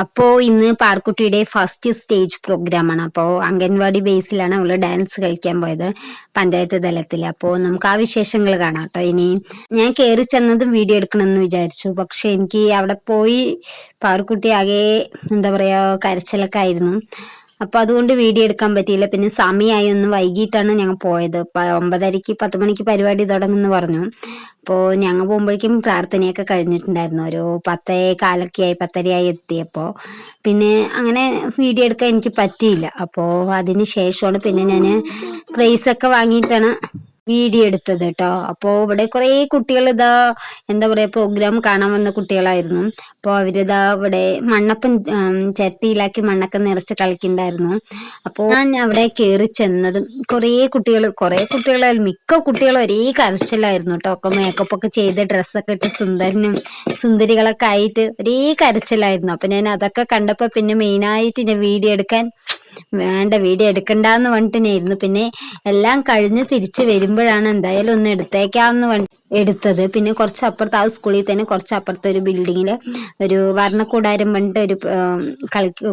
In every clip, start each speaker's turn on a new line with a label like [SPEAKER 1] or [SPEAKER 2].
[SPEAKER 1] അപ്പോൾ ഇന്ന് പാർക്കുട്ടിയുടെ first stage പ്രോഗ്രാമാണ്. അപ്പോൾ അംഗൻവാടി ബേസിലാണ് അവള് ഡാൻസ് കളിക്കാൻ പോയത്, പഞ്ചായത്ത് തലത്തിൽ. അപ്പോൾ നമുക്ക് ആ വിശേഷങ്ങൾ കാണാം കേട്ടോ. ഇനി ഞാൻ കയറി ചെന്നതും വീഡിയോ എടുക്കണമെന്ന് വിചാരിച്ചു, പക്ഷെ എനിക്ക് അവിടെ പോയി പാർക്കുട്ടി ആകെ എന്താ പറയാ കരച്ചിലൊക്കെ ആയിരുന്നു. അപ്പൊ അതുകൊണ്ട് വീഡിയോ എടുക്കാൻ പറ്റിയില്ല. പിന്നെ സമയമായി, ഒന്ന് വൈകിട്ടാണ് ഞങ്ങൾ പോയത്. 9:30 10 മണിക്ക് പരിപാടി തുടങ്ങുമെന്ന് പറഞ്ഞു. അപ്പോൾ ഞങ്ങൾ പോകുമ്പോഴേക്കും പ്രാർത്ഥനയൊക്കെ കഴിഞ്ഞിട്ടുണ്ടായിരുന്നു. ഒരു 10:15 ആയി, 10:30 എത്തിയപ്പോൾ. പിന്നെ അങ്ങനെ വീഡിയോ എടുക്കാൻ എനിക്ക് പറ്റിയില്ല. അപ്പോൾ അതിന് ശേഷമാണ് പിന്നെ ഞാൻ പ്രൈസൊക്കെ വാങ്ങിയിട്ടാണ് വീഡിയോ എടുത്തത് കേട്ടോ. അപ്പോൾ ഇവിടെ കുറേ കുട്ടികൾ ഇതാ എന്താ പറയാ പ്രോഗ്രാം കാണാൻ വന്ന കുട്ടികളായിരുന്നു. അപ്പോൾ അവരിതാ ഇവിടെ മണ്ണപ്പം ചട്ടിയിലാക്കി മണ്ണൊക്കെ നിറച്ച് കളിക്കുന്നുണ്ടായിരുന്നു. അപ്പോൾ ഞാൻ അവിടെ കയറി ചെന്നതും കുറേ കുട്ടികളായാലും മിക്ക കുട്ടികളും ഒരേ കരച്ചിലായിരുന്നു കേട്ടോ. ഒക്കെ മേക്കപ്പ് ഒക്കെ ചെയ്ത് ഡ്രസ്സൊക്കെ ഇട്ട് സുന്ദരികളൊക്കെ ആയിട്ട് ഒരേ കരച്ചിലായിരുന്നു. അപ്പൊ ഞാൻ അതൊക്കെ കണ്ടപ്പോ പിന്നെ മെയിനായിട്ട് ഞാൻ വീഡിയോ എടുക്കണ്ടെന്ന് പറഞ്ഞിട്ടായിരുന്നു. പിന്നെ എല്ലാം കഴിഞ്ഞ് തിരിച്ചു വരുമ്പോഴാണ് എന്തായാലും ഒന്ന് എടുത്തേക്കാമെന്ന് എടുത്തത്. പിന്നെ കുറച്ചപ്പുറത്ത് ആ സ്കൂളിൽ തന്നെ കുറച്ചപ്പുറത്തെ ഒരു ബിൽഡിങ്ങിൽ ഒരു വർണ്ണക്കൂടാരം പറഞ്ഞിട്ട് ഒരു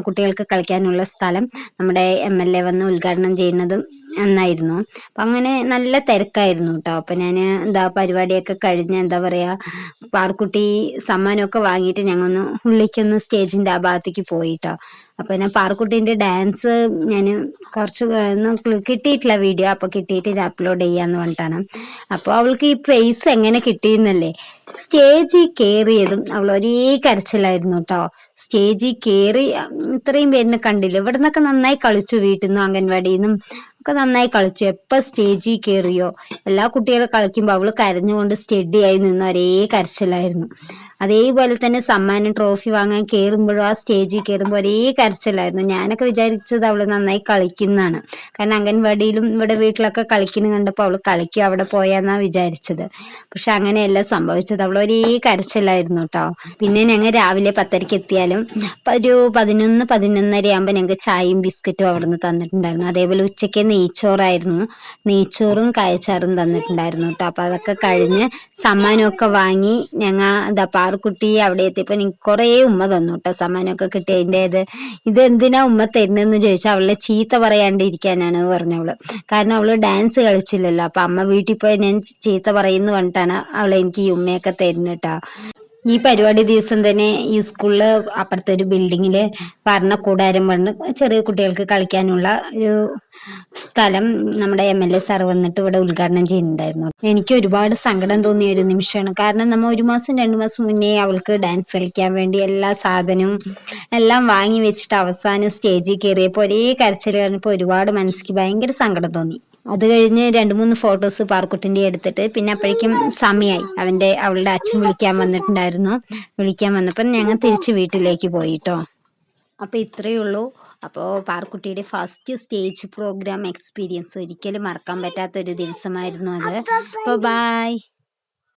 [SPEAKER 1] കുട്ടികൾക്ക് കളിക്കാനുള്ള സ്ഥലം നമ്മുടെ MLA വന്ന് ഉദ്ഘാടനം ചെയ്യുന്നതും എന്നായിരുന്നു. അപ്പം അങ്ങനെ നല്ല തിരക്കായിരുന്നു കേട്ടോ. അപ്പം ഞാൻ പരിപാടിയൊക്കെ കഴിഞ്ഞ് പാർക്കുട്ടി സമ്മാനമൊക്കെ വാങ്ങിയിട്ട് ഞങ്ങളൊന്ന് ഉള്ളിക്കൊന്ന് സ്റ്റേജിന്റെ ആ ഭാഗത്തേക്ക് പോയിട്ടോ. അപ്പൊ ഞാൻ പാർക്കുട്ടീന്റെ ഡാൻസ് ഞാൻ കുറച്ച് കിട്ടിയിട്ടില്ല വീഡിയോ, അപ്പൊ കിട്ടിയിട്ട് ഞാൻ അപ്ലോഡ് ചെയ്യാന്ന് പറഞ്ഞിട്ടാണ്. അപ്പൊ അവൾക്ക് ഈ പ്രൈസ് എങ്ങനെ കിട്ടിയെന്നല്ലേ, സ്റ്റേജിൽ കയറിയതും അവൾ ഒരേ കരച്ചിലായിരുന്നു കേട്ടോ. സ്റ്റേജിൽ കയറി ഇത്രയും പേരിനെ കണ്ടില്ല. ഇവിടെ നിന്നൊക്കെ നന്നായി കളിച്ചു, വീട്ടിൽ നിന്നും അംഗൻവാടിയിൽ നിന്നും ഒക്കെ നന്നായി കളിച്ചു. എപ്പോൾ സ്റ്റേജിൽ കയറിയോ എല്ലാ കുട്ടികളും കളിക്കുമ്പോൾ അവള് കരഞ്ഞുകൊണ്ട് സ്റ്റഡിയായി നിന്ന് ഒരേ കരച്ചിലായിരുന്നു. അതേപോലെ തന്നെ സമ്മാനം ട്രോഫി വാങ്ങാൻ കയറുമ്പോഴും ആ സ്റ്റേജിൽ കയറുമ്പോൾ ഒരേ കരച്ചിലായിരുന്നു. ഞാനൊക്കെ വിചാരിച്ചത് അവള് നന്നായി കളിക്കുന്നതാണ്, കാരണം അംഗൻവാടിയിലും ഇവിടെ വീട്ടിലൊക്കെ കളിക്കുന്ന കണ്ടപ്പോൾ അവള് കളിക്കും അവിടെ പോയാന്നാ വിചാരിച്ചത്. പക്ഷെ അങ്ങനെയല്ല സംഭവിച്ചത്, അവൾ ഒരേ കരച്ചിലായിരുന്നു കേട്ടോ. പിന്നെ ഞങ്ങൾ രാവിലെ 10:30 എത്തിയാലും ഒരു 11-11:30 ആകുമ്പോൾ ഞങ്ങൾക്ക് ചായയും ബിസ്ക്കറ്റും അവിടെ നിന്ന് തന്നിട്ടുണ്ടായിരുന്നു. അതേപോലെ ഉച്ചയ്ക്ക് നെയ്ച്ചോറും കായച്ചാറും തന്നിട്ടുണ്ടായിരുന്നു കേട്ടോ. അപ്പൊ അതൊക്കെ കഴിഞ്ഞ് സമ്മാനമൊക്കെ വാങ്ങി ഞങ്ങൾ പാർക്കുട്ടി അവിടെ എത്തിയപ്പോൾ എനിക്ക് കുറേ ഉമ്മ തന്നു കേട്ടോ. സമ്മാനമൊക്കെ കിട്ടിയതിൻ്റെ ഇത് എന്തിനാ ഉമ്മ തരുന്നതെന്ന് ചോദിച്ചാൽ അവളെ ചീത്ത പറയാണ്ടിരിക്കാനാണ് പറഞ്ഞവള്. കാരണം അവള് ഡാൻസ് കളിച്ചില്ലല്ലോ. അപ്പൊ അമ്മ വീട്ടിൽ പോയി ഞാൻ ചീത്ത പറയുന്നു പറഞ്ഞിട്ടാണ് അവളെ എനിക്ക് ഈ ഉമ്മയൊക്കെ തരുന്നത് കേട്ടോ. ഈ പരിപാടി ദിവസം തന്നെ ഈ സ്കൂളില് അപ്പുറത്തെ ഒരു ബിൽഡിങ്ങില് വർണ്ണക്കൂടാരം വന്ന് ചെറിയ കുട്ടികൾക്ക് കളിക്കാനുള്ള ഒരു സ്ഥലം നമ്മുടെ MLA സാർ വന്നിട്ട് ഇവിടെ ഉദ്ഘാടനം ചെയ്യുന്നുണ്ടായിരുന്നു. എനിക്ക് ഒരുപാട് സങ്കടം തോന്നിയ ഒരു നിമിഷമാണ്. കാരണം നമ്മൾ 1 മാസം 2 മാസം മുന്നേ അവൾക്ക് ഡാൻസ് കളിക്കാൻ വേണ്ടി എല്ലാ സാധനവും എല്ലാം വാങ്ങി വെച്ചിട്ട് അവസാനം സ്റ്റേജിൽ കയറിയപ്പോൾ ഒരേ കരച്ചിൽ കഴിഞ്ഞപ്പോൾ ഒരുപാട് മനസ്സിക്ക് ഭയങ്കര സങ്കടം തോന്നി. അത് കഴിഞ്ഞ് 2-3 ഫോട്ടോസ് പാർക്കുട്ടിന്റെ എടുത്തിട്ട് പിന്നെ അപ്പോഴേക്കും സമയമായി. അവളുടെ അച്ഛൻ വിളിക്കാൻ വന്നപ്പോൾ ഞങ്ങൾ തിരിച്ച് വീട്ടിലേക്ക് പോയിട്ടോ. അപ്പൊ ഇത്രയേ ഉള്ളൂ. അപ്പോൾ പാർക്കുട്ടിയുടെ ഫസ്റ്റ് സ്റ്റേജ് പ്രോഗ്രാം എക്സ്പീരിയൻസ് ഒരിക്കലും മറക്കാൻ പറ്റാത്തൊരു ദിവസമായിരുന്നു അത്. അപ്പോൾ ബൈ.